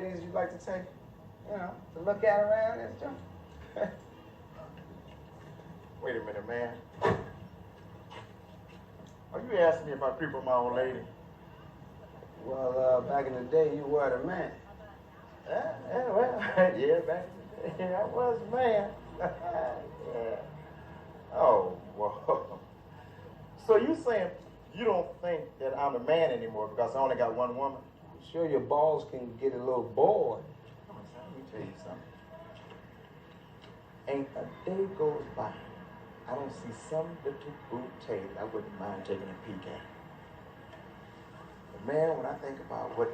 ladies you like to take, to look at around this joint? Wait a minute, man. Are you asking me if I creep on my old lady? Well, back in the day, you were the man. Yeah, back in the day, I was a man. Yeah. Oh, well. So you saying you don't think that I'm a man anymore because I only got one woman? Sure, your balls can get a little bored. Come on, son, let me tell you something. Ain't a day goes by I don't see some little bouquet I wouldn't mind taking a peek at. But man, when I think about what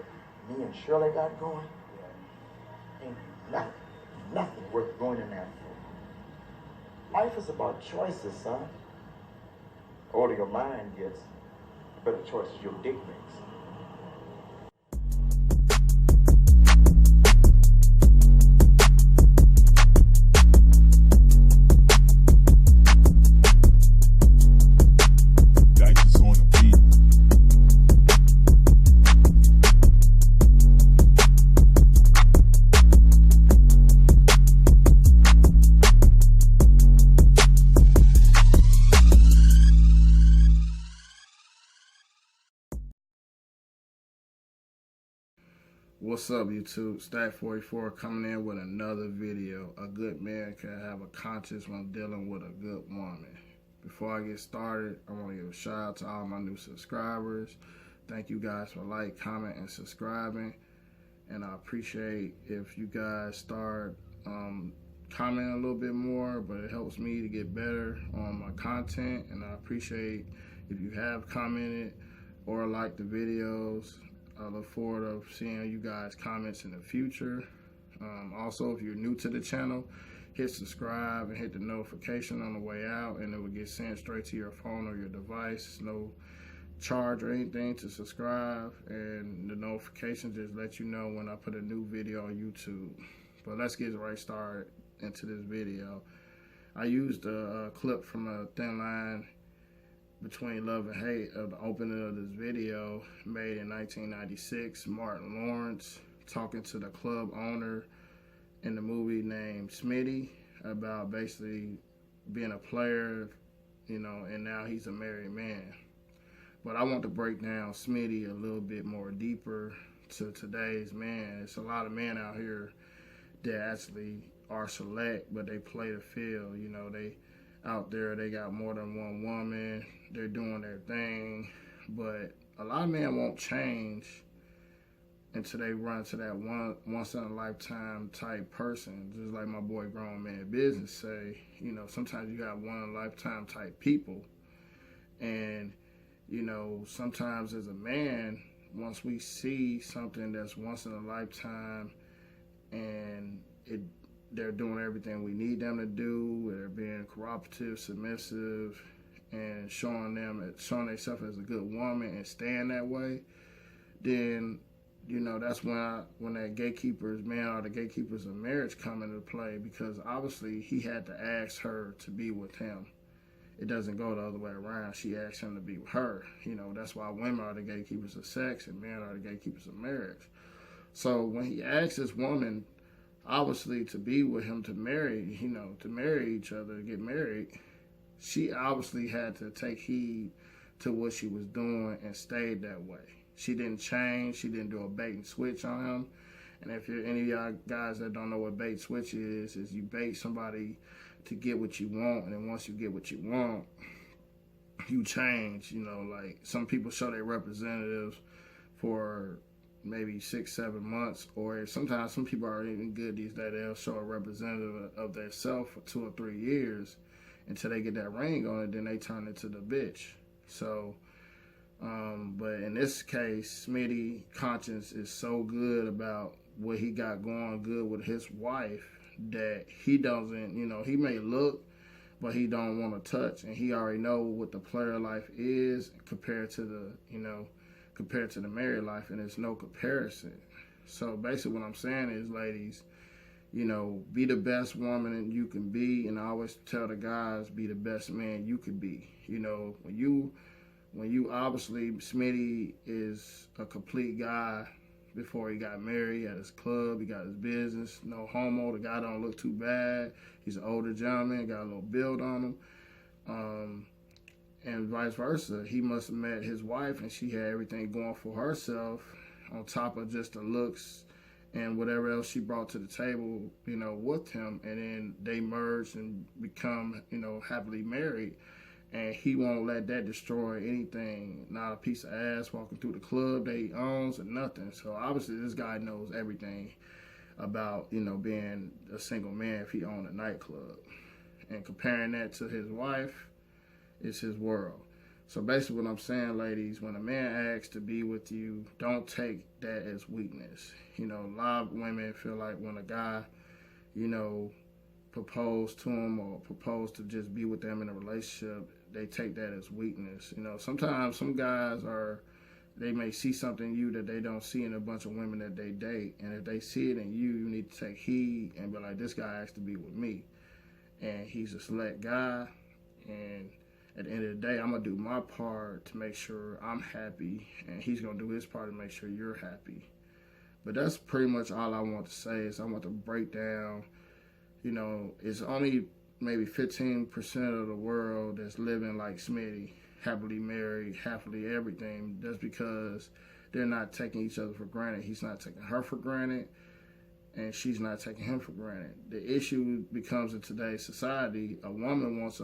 me and Shirley got going, ain't nothing worth going in there for. Life is about choices, son. The older your mind gets, the better choices your dick makes. What's up, YouTube? Stack44 coming in with another video. A good man can have a conscience when dealing with a good woman. Before I get started, I want to give a shout out to all my new subscribers. Thank you guys for like, comment, and subscribing. And I appreciate if you guys start commenting a little bit more, but it helps me to get better on my content. And I appreciate if you have commented or liked the videos. I look forward to seeing you guys' comments in the future. Also, if you're new to the channel, hit subscribe and hit the notification on the way out, and it will get sent straight to your phone or your device. No charge or anything to subscribe, and the notifications just let you know when I put a new video on YouTube. But let's get right started into this video. I used a clip from a Thin Line Between Love and Hate of the opening of this video, made in 1996. Martin Lawrence talking to the club owner in the movie named Smitty about basically being a player, and now he's a married man. But I want to break down Smitty a little bit more deeper to today's man. It's a lot of men out here that actually are select, but they play the field. They out there, they got more than one woman, they're doing their thing, but a lot of men won't change until they run to that once in a lifetime type person. Just like my boy Grown Man Business say, sometimes you got one in a lifetime type people. And sometimes as a man, once we see something that's once in a lifetime and they're doing everything we need them to do, they're being cooperative, submissive, and showing themselves as a good woman and staying that way, then that's when that gatekeeper's man or the gatekeepers of marriage come into play, because obviously he had to ask her to be with him. It doesn't go the other way around. She asked him to be with her. That's why women are the gatekeepers of sex and men are the gatekeepers of marriage. So when he asked this woman, obviously, to be with him, to marry, to marry each other, to get married, she obviously had to take heed to what she was doing and stayed that way. She didn't change. She didn't do a bait and switch on him. And if you're any of y'all guys that don't know what bait switch is you bait somebody to get what you want, and then once you get what you want, you change. Like some people show their representatives for maybe 6-7 months, or sometimes some people are even good these days, they'll show a representative of their self for 2 or 3 years until they get that ring on it, then they turn into the bitch. So but in this case, Smitty conscience is so good about what he got going good with his wife that he doesn't, he may look, but he don't want to touch, and he already know what the player life is compared to the married life, and there's no comparison. So basically what I'm saying is, ladies, be the best woman you can be, and I always tell the guys, be the best man you could be. When you obviously, Smitty is a complete guy before he got married. He had his club, he got his business, no homo. The guy don't look too bad. He's an older gentleman, got a little build on him. And vice versa. He must have met his wife and she had everything going for herself on top of just the looks and whatever else she brought to the table, you know, with him. And then they merged and become, you know, happily married. And he won't let that destroy anything, not a piece of ass walking through the club that he owns or nothing. So obviously this guy knows everything about, you know, being a single man if he owned a nightclub. And comparing that to his wife, it's his world. So basically what I'm saying, ladies, when a man asks to be with you, don't take that as weakness. You know, a lot of women feel like when a guy, you know, propose to them or propose to just be with them in a relationship, they take that as weakness. You know, sometimes some guys they may see something in you that they don't see in a bunch of women that they date. And if they see it in you, you need to take heed and be like, this guy asked to be with me. And he's a select guy. And at the end of the day, I'm going to do my part to make sure I'm happy. And he's going to do his part to make sure you're happy. But that's pretty much all I want to say is I want to break down, you know, it's only maybe 15% of the world that's living like Smitty, happily married, happily everything. That's because they're not taking each other for granted. He's not taking her for granted, and she's not taking him for granted. The issue becomes in today's society, a woman wants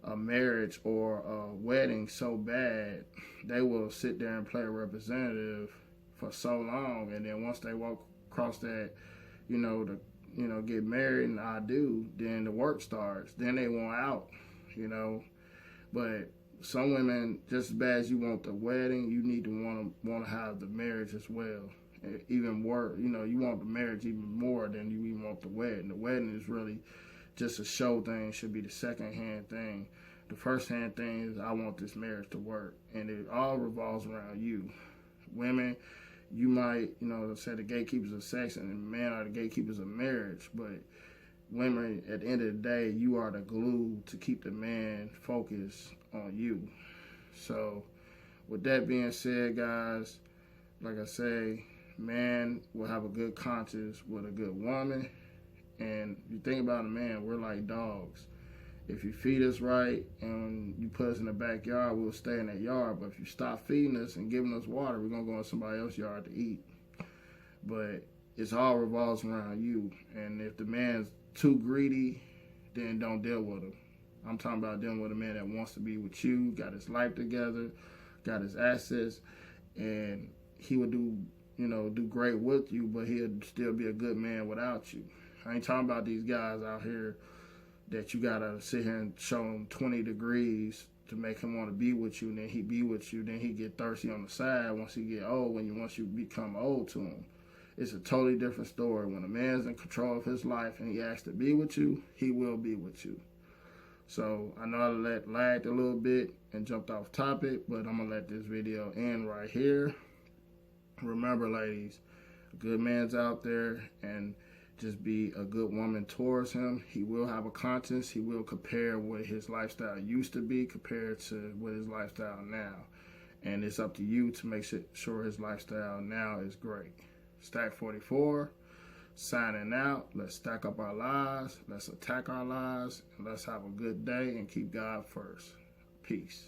a marriage or a wedding so bad, they will sit there and play a representative for so long, and then once they walk across that, get married and I do, then the work starts. Then they want out, you know. But some women, just as bad as you want the wedding, you need to want to have the marriage as well. Even work, you know, you want the marriage even more than you even want the wedding. The wedding is really just a show thing, should be the second hand thing. The first hand thing is I want this marriage to work, and it all revolves around you. Women, you might, say the gatekeepers of sex and the men are the gatekeepers of marriage, but women, at the end of the day, you are the glue to keep the man focused on you. So with that being said, guys, like I say, man will have a good conscience with a good woman. And you think about a man, we're like dogs. If you feed us right and you put us in the backyard, we'll stay in that yard. But if you stop feeding us and giving us water, we're going to go in somebody else's yard to eat. But it's all revolves around you. And if the man's too greedy, then don't deal with him. I'm talking about dealing with a man that wants to be with you, got his life together, got his assets, and he would do great with you, but he'll still be a good man without you. I ain't talking about these guys out here that you gotta sit here and show him 20 degrees to make him want to be with you, and then he be with you, then he get thirsty on the side once he get old, once you become old to him. It's a totally different story. When a man's in control of his life and he asks to be with you, he will be with you. So I know I lagged a little bit and jumped off topic, but I'm gonna let this video end right here. Remember, ladies, a good man's out there, and just be a good woman towards him. He will have a conscience. He will compare what his lifestyle used to be compared to what his lifestyle now. And it's up to you to make sure his lifestyle now is great. Stack 44, signing out. Let's stack up our lives. Let's attack our lives. And let's have a good day and keep God first. Peace.